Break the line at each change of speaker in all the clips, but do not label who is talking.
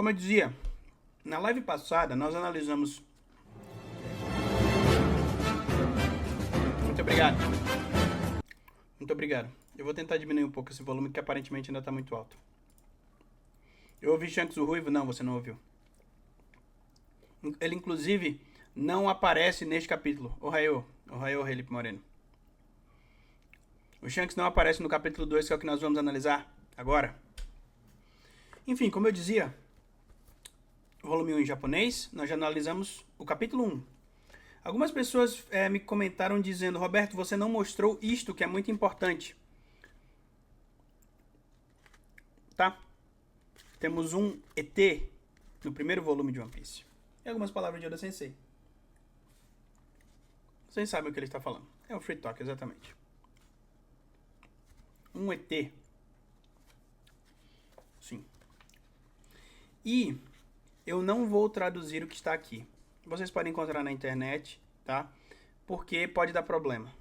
como eu dizia, na live passada nós analisamos... Muito obrigado. Muito obrigado. Eu vou tentar diminuir um pouco esse volume, que aparentemente ainda está muito alto. Eu ouvi Shanks o Ruivo? Não, você não ouviu. Ele, inclusive, não aparece neste capítulo. Ohayou, Felipe Moreno. O Shanks não aparece no capítulo 2, que é o que nós vamos analisar agora. Enfim, como eu dizia, volume 1 em japonês, nós já analisamos o capítulo 1. Algumas pessoas me comentaram dizendo: Roberto, você não mostrou isto, que é muito importante. Tá? Temos um ET no primeiro volume de One Piece. E algumas palavras de Oda Sensei. Vocês sabem o que ele está falando. É o Free Talk, exatamente. Um ET. Sim. E eu não vou traduzir o que está aqui. Vocês podem encontrar na internet, tá? Porque pode dar problema.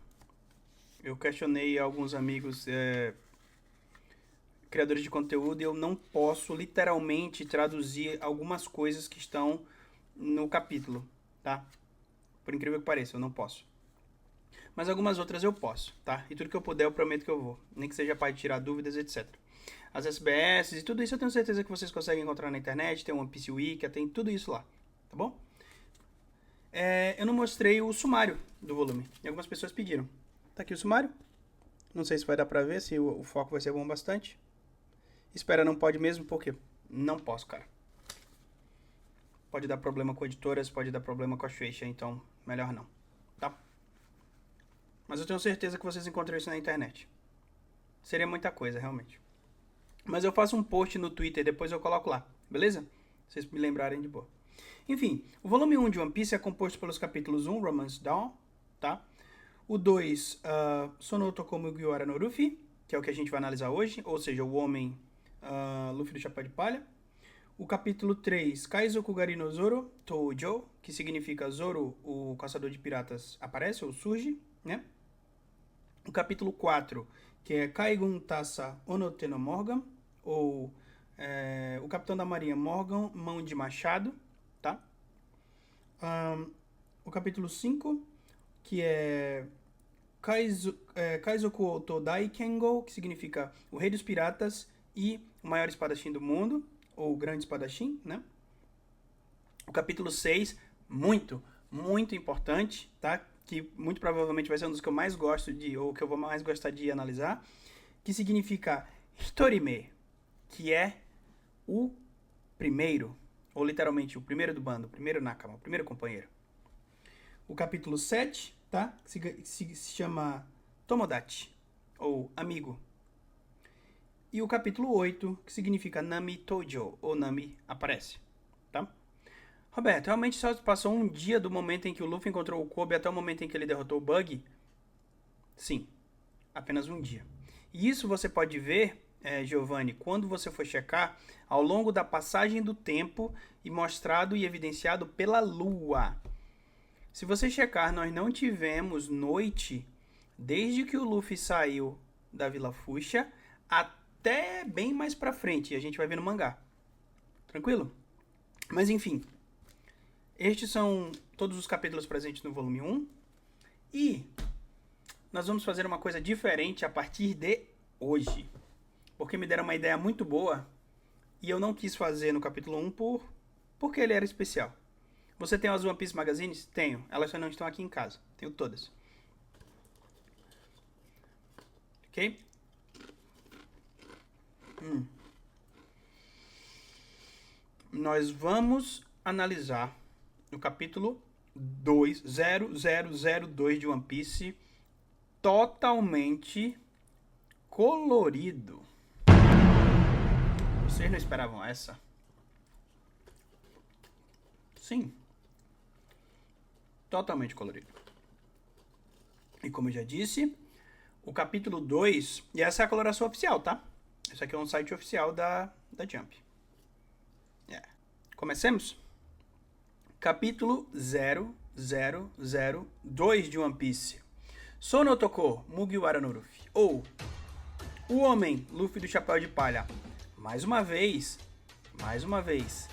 Eu questionei alguns amigos criadores de conteúdo e eu não posso literalmente traduzir algumas coisas que estão no capítulo, tá? Por incrível que pareça, eu não posso. Mas algumas outras eu posso, tá? E tudo que eu puder eu prometo que eu vou. Nem que seja para tirar dúvidas, etc. As SBS e tudo isso eu tenho certeza que vocês conseguem encontrar na internet. Tem o One Piece Wiki, tem tudo isso lá, tá bom? Eu não mostrei o sumário do volume. E algumas pessoas pediram. Tá aqui o sumário. Não sei se vai dar pra ver, se o foco vai ser bom bastante. Espera, não pode mesmo, porque não posso, cara. Pode dar problema com editoras, pode dar problema com a Shueisha, então melhor não, tá? Mas eu tenho certeza que vocês encontram isso na internet. Seria muita coisa, realmente. Mas eu faço um post no Twitter, depois eu coloco lá, beleza? Vocês me lembrarem de boa. Enfim, o volume 1 de One Piece é composto pelos capítulos 1, Romance Dawn, tá? O 2, Sono Toko Mugiwara no Luffy, que é o que a gente vai analisar hoje, ou seja, o homem Luffy do Chapéu de Palha. O capítulo 3, Kaizoku Gari no Zoro Toujo, que significa Zoro, o caçador de piratas, aparece ou surge, né? O capítulo 4, que é Kaigun Tassa Onote no Morgan, ou o capitão da marinha Morgan, mão de machado, tá? O capítulo 5, que é Kaizoku Oto Daikengo, que significa o rei dos piratas e o maior espadachim do mundo, ou o grande espadachim, né? O capítulo 6, muito, muito importante, tá? Que muito provavelmente vai ser um dos que eu mais gosto ou que eu vou mais gostar de analisar, que significa Hitorime, que é o primeiro, ou literalmente o primeiro do bando, o primeiro Nakama, o primeiro companheiro. O capítulo 7, tá? Se chama Tomodachi, ou amigo. E o capítulo 8, que significa Nami Tojo, ou Nami aparece, tá? Roberto, realmente só passou um dia do momento em que o Luffy encontrou o Kobe até o momento em que ele derrotou o Bug? Sim, apenas um dia. E isso você pode ver, Giovanni, quando você for checar ao longo da passagem do tempo e mostrado e evidenciado pela Lua. Se você checar, nós não tivemos noite desde que o Luffy saiu da Vila Fuxia até bem mais pra frente. E a gente vai ver no mangá. Tranquilo? Mas enfim, estes são todos os capítulos presentes no volume 1. E nós vamos fazer uma coisa diferente a partir de hoje. Porque me deram uma ideia muito boa e eu não quis fazer no capítulo 1 porque ele era especial. Você tem as One Piece Magazines? Tenho. Elas só não estão aqui em casa. Tenho todas. Ok? Nós vamos analisar no capítulo 2.0002 de One Piece, totalmente colorido. Vocês não esperavam essa? Sim. Totalmente colorido. E como eu já disse, o capítulo 2, e essa é a coloração oficial, tá? Esse aqui é um site oficial da Jump. Comecemos? Capítulo 0002 de One Piece. Sono Toko Mugiwara no Luffy, ou o homem Luffy do Chapéu de Palha. Mais uma vez, Mais uma vez.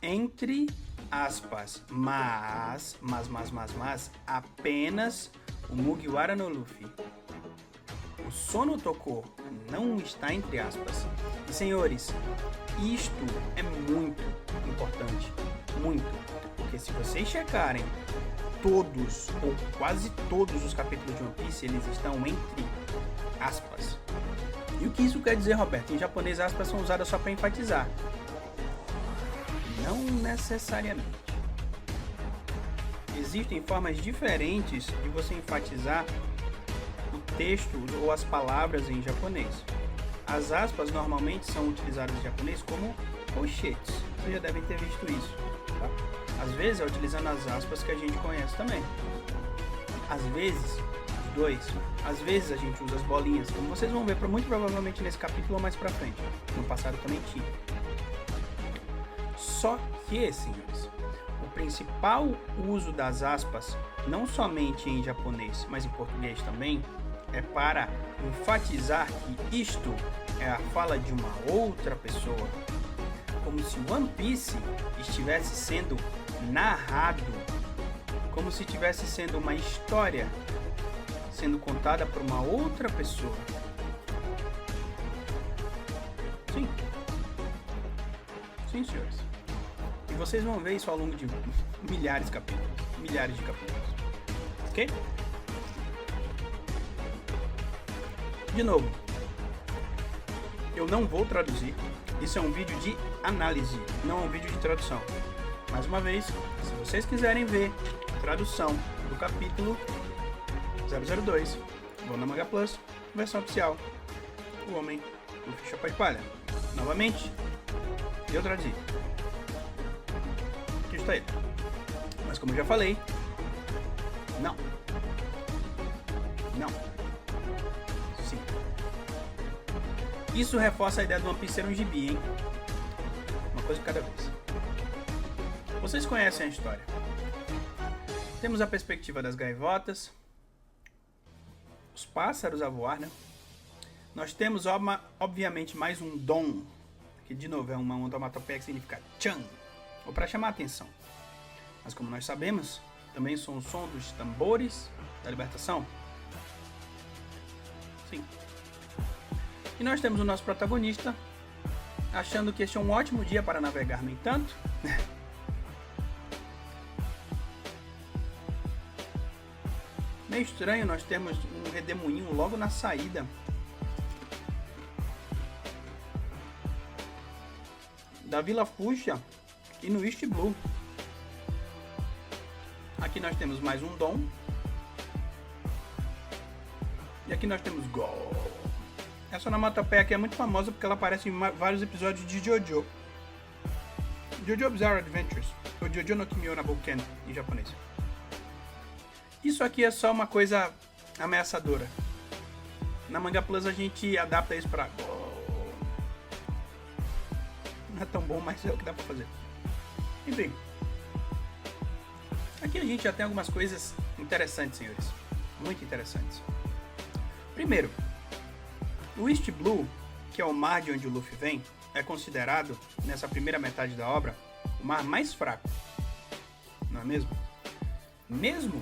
Entre aspas. Mas, apenas o Mugiwara no Luffy. O Sono Toko não está entre aspas. E, senhores, isto é muito importante. Muito. Porque se vocês checarem todos, ou quase todos os capítulos de One Piece, eles estão entre aspas. E o que isso quer dizer, Roberto? Em japonês, aspas são usadas só para enfatizar. Não necessariamente. Existem formas diferentes de você enfatizar o texto ou as palavras em japonês. As aspas normalmente são utilizadas em japonês como colchetes. Vocês já devem ter visto isso. Tá? Às vezes é utilizando as aspas que a gente conhece também. Às vezes, os dois. Às vezes a gente usa as bolinhas, como vocês vão ver muito provavelmente nesse capítulo ou mais pra frente. No passado também tinha. Só que, senhores, o principal uso das aspas, não somente em japonês, mas em português também, é para enfatizar que isto é a fala de uma outra pessoa. Como se One Piece estivesse sendo narrado, como se estivesse sendo uma história sendo contada por uma outra pessoa. Sim. Sim, senhores. E vocês vão ver isso ao longo de milhares de capítulos. Ok? De novo, eu não vou traduzir. Isso é um vídeo de análise, não é um vídeo de tradução. Mais uma vez, se vocês quiserem ver a tradução do capítulo 002, vão na Manga Plus, versão oficial, o Homem do Chapéu de Palha. Novamente, eu traduzi. Aqui está ele. Mas como eu já falei, não. Sim. Isso reforça a ideia do One Piece ser um gibi, hein? Uma coisa de cada vez. Vocês conhecem a história. Temos a perspectiva das gaivotas, os pássaros a voar, né? Nós temos, obviamente, mais um dom, que de novo é uma onomatopeia que significa chan, ou para chamar a atenção. Mas como nós sabemos, também são o som dos tambores da libertação. Sim. E nós temos o nosso protagonista achando que este é um ótimo dia para navegar, no entanto. Meio estranho, nós temos um redemoinho logo na saída da Vila Fuchsia e no East Blue. Aqui nós temos mais um Dom. E aqui nós temos Go. Essa onomatopeia aqui é muito famosa porque ela aparece em vários episódios de JoJo. JoJo Bizarre Adventures, ou JoJo no Kimi no Bouken em japonês. Isso aqui é só uma coisa ameaçadora. Na Manga Plus a gente adapta isso pra Go. Não é tão bom, mas é o que dá pra fazer. Enfim. Aqui a gente já tem algumas coisas interessantes, senhores. Muito interessantes. Primeiro, o East Blue, que é o mar de onde o Luffy vem, é considerado, nessa primeira metade da obra, o mar mais fraco. Não é mesmo? Mesmo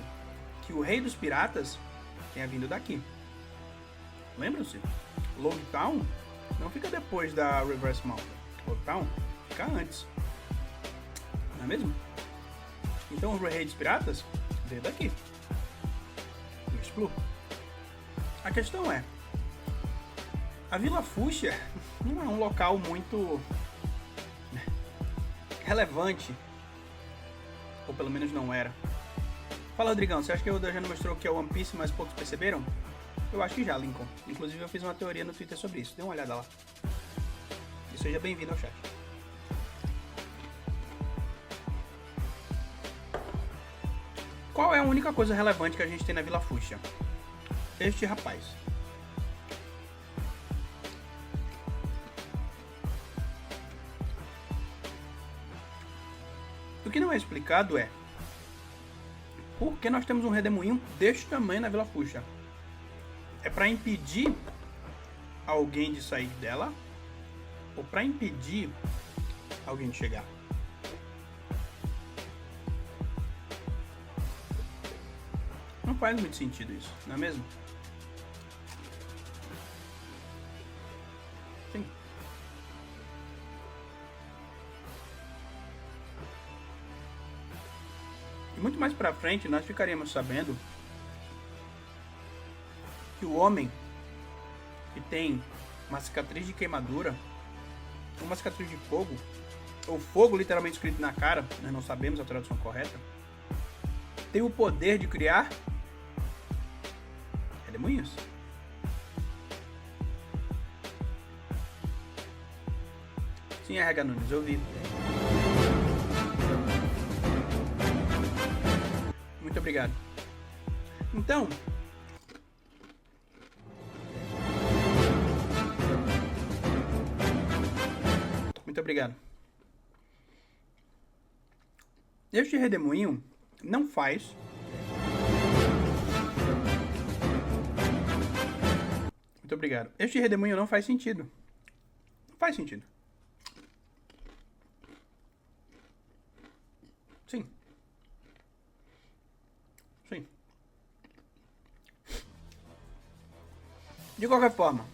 que o rei dos piratas tenha vindo daqui. Lembram-se? Logtown não fica depois da Reverse Mountain. Logtown fica antes. Não é mesmo? Então o rei dos piratas veio daqui. Do East Blue. A questão é, a Vila Fuchsia não é um local muito relevante, ou pelo menos não era. Fala, Rodrigão, você acha que o Oda já não mostrou que é One Piece, mas poucos perceberam? Eu acho que já, Lincoln. Inclusive eu fiz uma teoria no Twitter sobre isso, dê uma olhada lá. E seja bem-vindo ao chat. Qual é a única coisa relevante que a gente tem na Vila Fuchsia? Este rapaz. O que não é explicado é por que nós temos um redemoinho deste tamanho na Vila Fuchsia. É para impedir alguém de sair dela ou para impedir alguém chegar. Não faz muito sentido isso, não é mesmo? Sim. E muito mais pra frente nós ficaríamos sabendo que o homem que tem uma cicatriz de queimadura, uma cicatriz de fogo, ou fogo literalmente escrito na cara, nós não sabemos a tradução correta, tem o poder de criar redemoinhos. Sim, RH Nunes, eu vi. Muito obrigado. Então, muito obrigado. Este redemoinho não faz muito obrigado. Este redemoinho não faz sentido. Não faz sentido. Sim. Sim. De qualquer forma,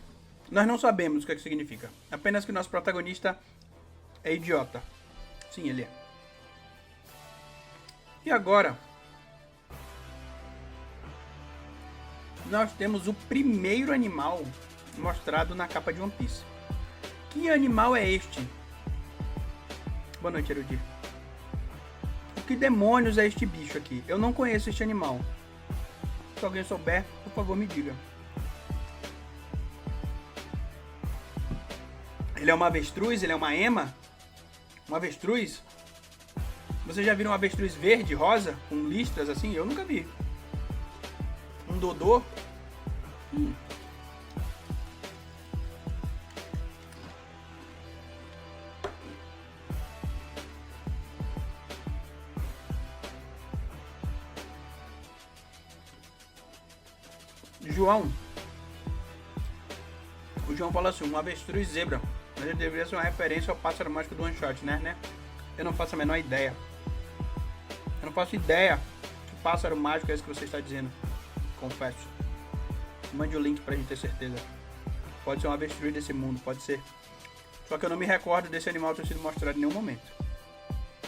nós não sabemos o que significa. Apenas que o nosso protagonista é idiota. Sim, ele é. E agora, nós temos o primeiro animal mostrado na capa de One Piece. Que animal é este? Boa noite, Erudi. O que demônios é este bicho aqui? Eu não conheço este animal. Se alguém souber, por favor, me diga. Ele é uma avestruz? Ele é uma ema? Um avestruz? Vocês já viram um avestruz verde, rosa, com listras assim? Eu nunca vi. Um dodô? João. O João fala assim, um avestruz zebra. Mas ele deveria ser uma referência ao pássaro mágico do One Shot, né? Eu não faço a menor ideia. Eu não faço ideia que pássaro mágico é esse que você está dizendo. Confesso. Mande o link pra gente ter certeza. Pode ser um avestruz desse mundo, pode ser. Só que eu não me recordo desse animal ter sido mostrado em nenhum momento.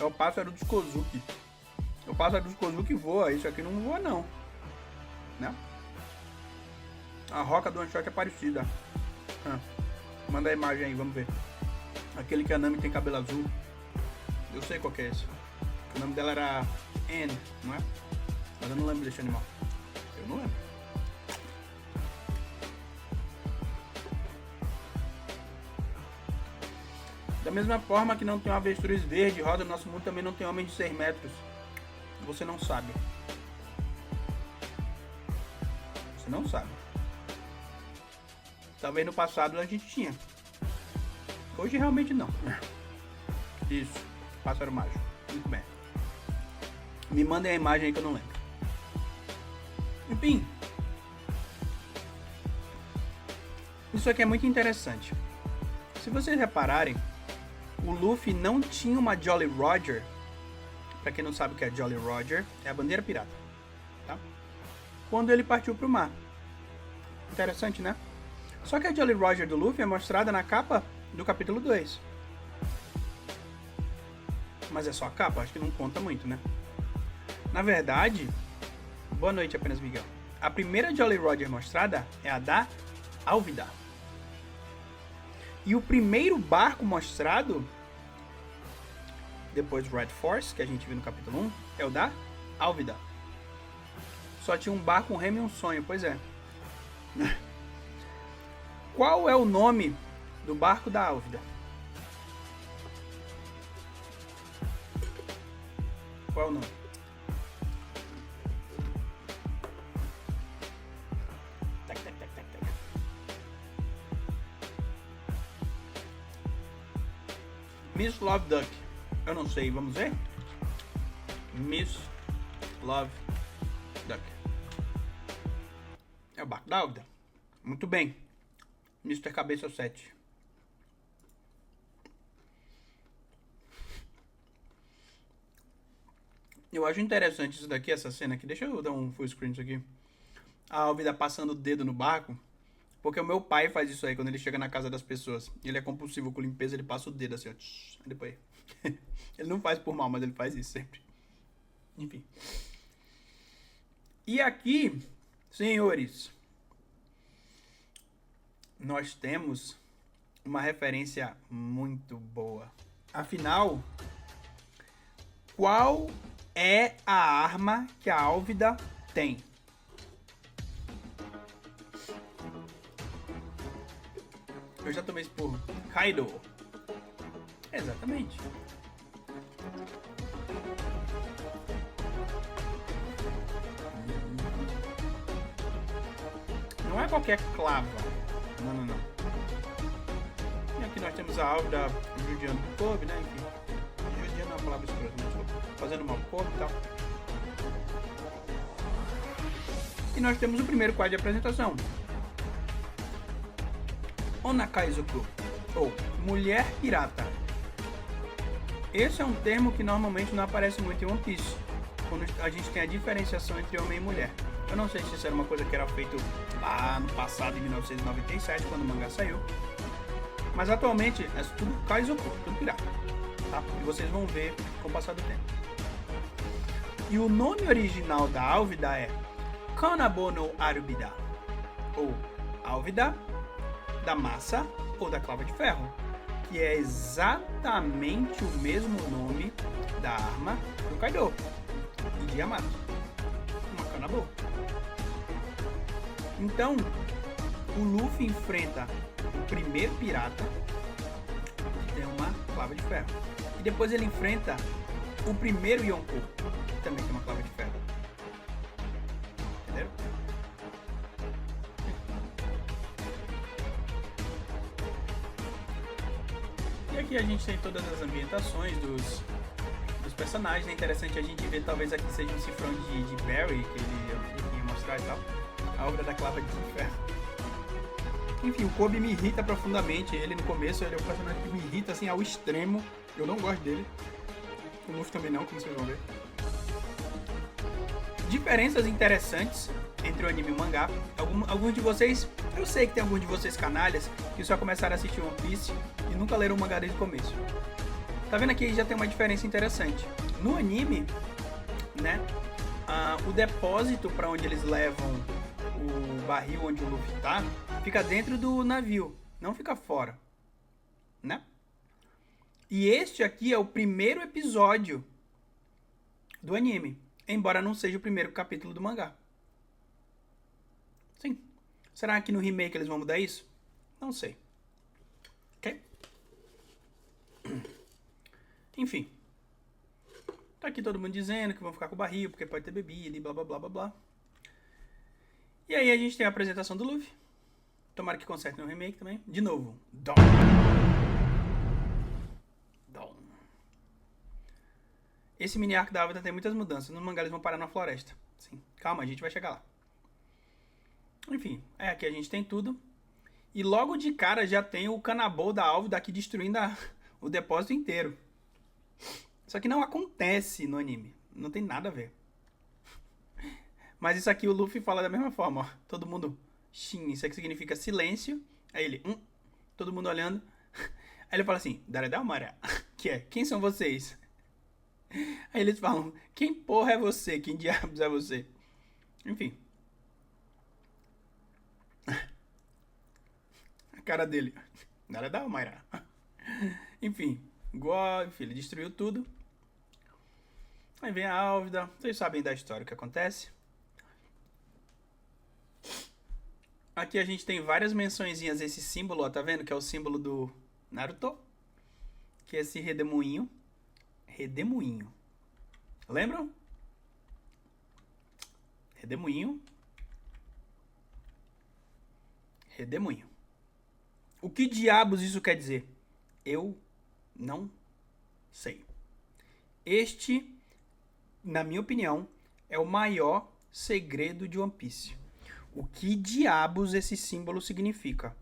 É o pássaro dos Kozuki. O pássaro dos Kozuki voa, isso aqui não voa não. Né? A roca do One Shot é parecida. Manda a imagem aí, vamos ver. Aquele que a Nami tem cabelo azul. Eu sei qual que é esse. O nome dela era Anne, não é? Mas eu não lembro desse animal. Eu não lembro. Da mesma forma que não tem um avestruz verde roda, no nosso mundo também não tem homem de 6 metros. Você não sabe. Você não sabe. Talvez no passado a gente tinha. Hoje realmente não. Isso. Pássaro mágico. Muito bem. Me mandem a imagem aí que eu não lembro. Enfim. Isso aqui é muito interessante. Se vocês repararem, o Luffy não tinha uma Jolly Roger. Pra quem não sabe o que é Jolly Roger, é a bandeira pirata. Tá? Quando ele partiu pro mar. Interessante, né? Só que a Jolly Roger do Luffy é mostrada na capa do capítulo 2. Mas é só a capa, acho que não conta muito, né? Na verdade, boa noite apenas, Miguel. A primeira Jolly Roger mostrada é a da Alvida. E o primeiro barco mostrado, depois do Red Force, que a gente viu no capítulo 1, é o da Alvida. Só tinha um barco, um remo e um sonho, pois é. Qual é o nome do barco da Álvida? Qual é o nome? Miss Love Duck. Eu não sei, vamos ver? Miss Love Duck. É o barco da Álvida. Muito bem. Mr. Cabeça 7. Eu acho interessante isso daqui, essa cena aqui. Deixa eu dar um full screen nisso aqui. A Álvida passando o dedo no barco. Porque o meu pai faz isso aí quando ele chega na casa das pessoas. Ele é compulsivo com limpeza, ele passa o dedo assim, ó. Aí depois. Ele não faz por mal, mas ele faz isso sempre. Enfim. E aqui, senhores, nós temos uma referência muito boa. Afinal, qual é a arma que a Álvida tem? Eu já tomei esporro. Kaido. Exatamente. Não é qualquer clava. Não. E aqui nós temos a Álvida judiando do Kobe, né? Enfim. Judiando é uma palavra escrota, mas fazendo mal pro Kobe e tal. E nós temos o primeiro quadro de apresentação. Onakaizoku, ou Mulher Pirata. Esse é um termo que normalmente não aparece muito em One Piece, quando a gente tem a diferenciação entre homem e mulher. Eu não sei se isso era uma coisa que era feito lá no passado, em 1997, quando o mangá saiu. Mas atualmente é tudo Kaizoku, tudo pirata. Tá? E vocês vão ver com o passar do tempo. E o nome original da Álvida é Kanabo no Arubida, ou Álvida da Massa ou da Clava de Ferro, que é exatamente o mesmo nome da arma do Kaido e de Yamato, uma Kanabo. Então, o Luffy enfrenta o primeiro pirata, que tem uma Clava de Ferro, e depois ele enfrenta o primeiro Yonkou, que também tem uma Clava de Ferro. Entendeu? E aqui a gente tem todas as ambientações dos personagens. É interessante a gente ver, talvez aqui seja um cifrão de Barry, que ele ia mostrar e tal. A obra da Clava de Ferro. Enfim, o Kobe me irrita profundamente. Ele no começo, ele é um personagem que me irrita assim ao extremo. Eu não gosto dele. O Luffy também não, como vocês vão ver. Diferenças interessantes entre o anime e o mangá. Alguns de vocês, eu sei que tem alguns de vocês canalhas que só começaram a assistir One Piece e nunca leram o mangá desde o começo. Tá vendo aqui? Já tem uma diferença interessante. No anime, né, o depósito para onde eles levam o barril onde o Luffy tá, fica dentro do navio, não fica fora, né? E este aqui é o primeiro episódio do anime, embora não seja o primeiro capítulo do mangá. Sim. Será que no remake eles vão mudar isso? Não sei. Ok? Enfim. Tá aqui todo mundo dizendo que vão ficar com o barril, porque pode ter bebida e blá blá blá blá blá. E aí a gente tem a apresentação do Luffy. Tomara que conserte no remake também. De novo. Dom. Esse mini arco da Álvida tem muitas mudanças. No mangá eles vão parar na floresta. Sim. Calma, a gente vai chegar lá. Enfim, aqui a gente tem tudo. E logo de cara já tem o Kanabo da Álvida aqui destruindo o depósito inteiro. Isso aqui não acontece no anime. Não tem nada a ver. Mas isso aqui o Luffy fala da mesma forma, ó. Todo mundo... Shin, isso aqui significa silêncio. Aí ele... todo mundo olhando. Aí ele fala assim... Daredalmara. Que é... Quem são vocês? Aí eles falam... Quem porra é você? Quem diabos é você? Enfim. A cara dele... Daredalmara. Enfim. Enfim, ele destruiu tudo. Aí vem a Álvida. Vocês sabem da história, o que acontece. Aqui a gente tem várias mençõezinhas. Esse símbolo, ó, tá vendo? Que é o símbolo do Naruto. Que é esse redemoinho. Redemoinho. Lembram? Redemoinho. Redemoinho. O que diabos isso quer dizer? Eu não sei. Este, na minha opinião, é o maior segredo de One Piece. O que diabos esse símbolo significa?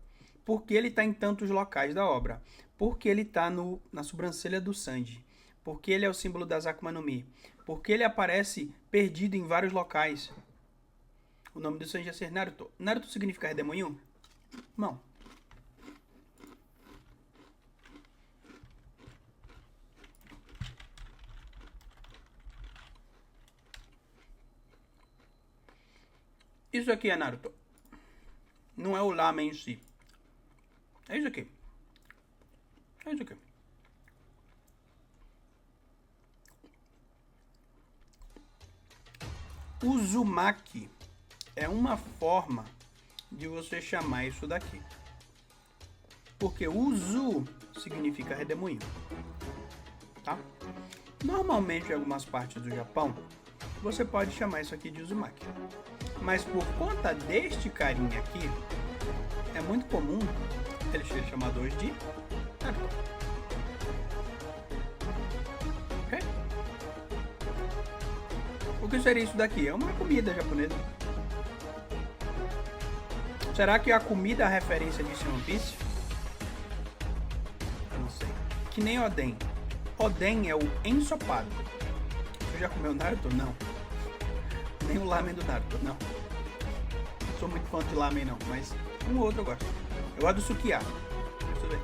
Por que ele está em tantos locais da obra? Por que ele está na sobrancelha do Sanji? Por que ele é o símbolo das Akuma no Mi? porque ele aparece perdido em vários locais. O nome do Sanji é ser Naruto. Naruto significa redemoinho? Não. Isso aqui é Naruto. Não é o lamen em si. É isso aqui. É isso aqui. Uzumaki é uma forma de você chamar isso daqui. Porque Uzu significa redemoinho. Tá? Normalmente em algumas partes do Japão, você pode chamar isso aqui de Uzumaki. Mas por conta deste carinha aqui, é muito comum eles serem chamados hoje de Naruto. Ok? O que seria isso daqui? É uma comida japonesa. Será que a comida é a referência disso em One Piece? Eu não sei. Que nem Oden. Oden é o ensopado. Você já comeu Naruto? Não. Nem o lamen do Naruto, não. Não sou muito fã de lamen não, mas um ou outro eu gosto. Eu gosto do sukiá. Deixa eu ver.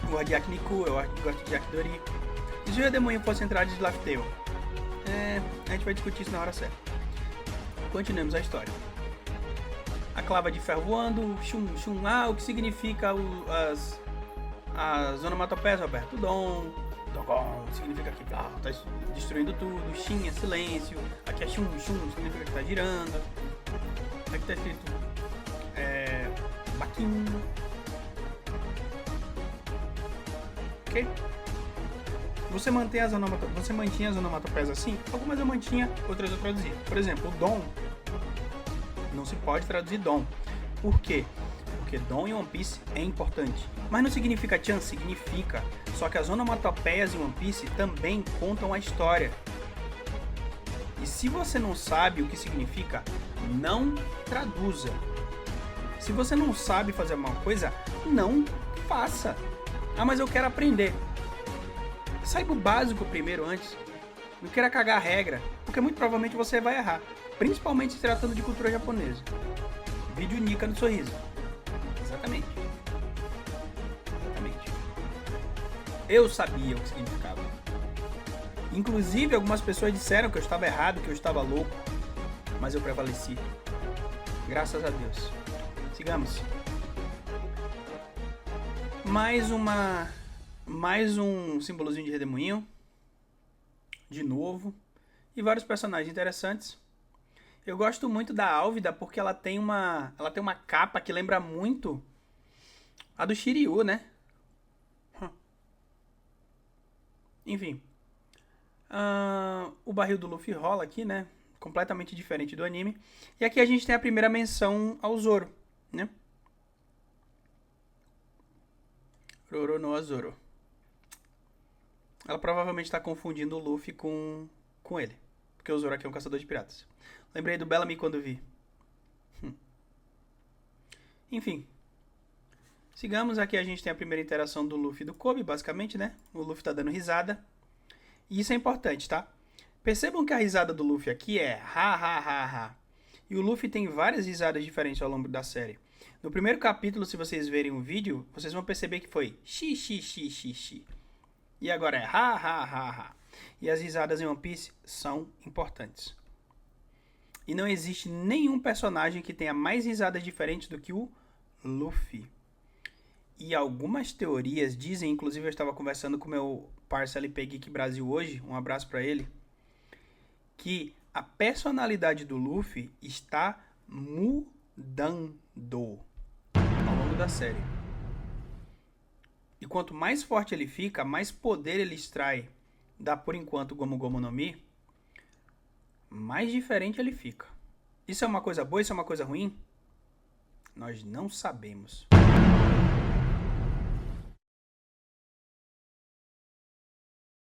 Eu gosto de yakiniku, eu gosto de yakidori. E se o redemoinho fosse entrar de Laugh-Tale? A gente vai discutir isso na hora certa. Continuemos a história. A clava de ferro voando, chum, chum, o que significa as onomatopeias, Roberto? Dom, dogon, significa que tá destruindo tudo, shin é silêncio, aqui é chum, chum, significa que tá girando, aqui tá escrito baquim, ok? Você mantinha as onomatopeias assim? Algumas eu mantinha, outras eu traduzia. Por exemplo, o dom não se pode traduzir dom. Por quê? Porque dom em One Piece é importante. Mas não significa chan, significa. Só que as onomatopeias em One Piece também contam a história. E se você não sabe o que significa, não traduza. Se você não sabe fazer uma coisa, não faça. Ah, mas eu quero aprender. Saiba o básico primeiro antes. Não queira cagar a regra, porque muito provavelmente você vai errar. Principalmente se tratando de cultura japonesa. Vídeo Nika no sorriso. Exatamente. Exatamente. Eu sabia o que significava. Inclusive, algumas pessoas disseram que eu estava errado, que eu estava louco. Mas eu prevaleci. Graças a Deus. Sigamos. Mais um símbolozinho de redemoinho. De novo. E vários personagens interessantes. Eu gosto muito da Álvida porque ela tem uma capa que lembra muito a do Shiryu, né? Enfim. O barril do Luffy rola aqui, né? Completamente diferente do anime. E aqui a gente tem a primeira menção ao Zoro, né? Roro no Zoro. Ela provavelmente está confundindo o Luffy com ele. Porque o Zoro aqui é um caçador de piratas. Lembrei do Bellamy quando vi. Enfim. Sigamos, aqui a gente tem a primeira interação do Luffy e do Kobe, basicamente, né? O Luffy tá dando risada. E isso é importante, tá? Percebam que a risada do Luffy aqui é ha ha ha ha. E o Luffy tem várias risadas diferentes ao longo da série. No primeiro capítulo, se vocês verem o vídeo, vocês vão perceber que foi xi xi xi xi xi. E agora é ha ha ha ha. E as risadas em One Piece são importantes. E não existe nenhum personagem que tenha mais risadas diferentes do que o Luffy. E algumas teorias dizem, inclusive eu estava conversando com meu parceiro LP Geek Brasil hoje, um abraço para ele, que a personalidade do Luffy está mudando ao longo da série. E quanto mais forte ele fica, mais poder ele extrai da, por enquanto, Gomu Gomu no Mi, mais diferente ele fica. Isso é uma coisa boa? Isso é uma coisa ruim? Nós não sabemos.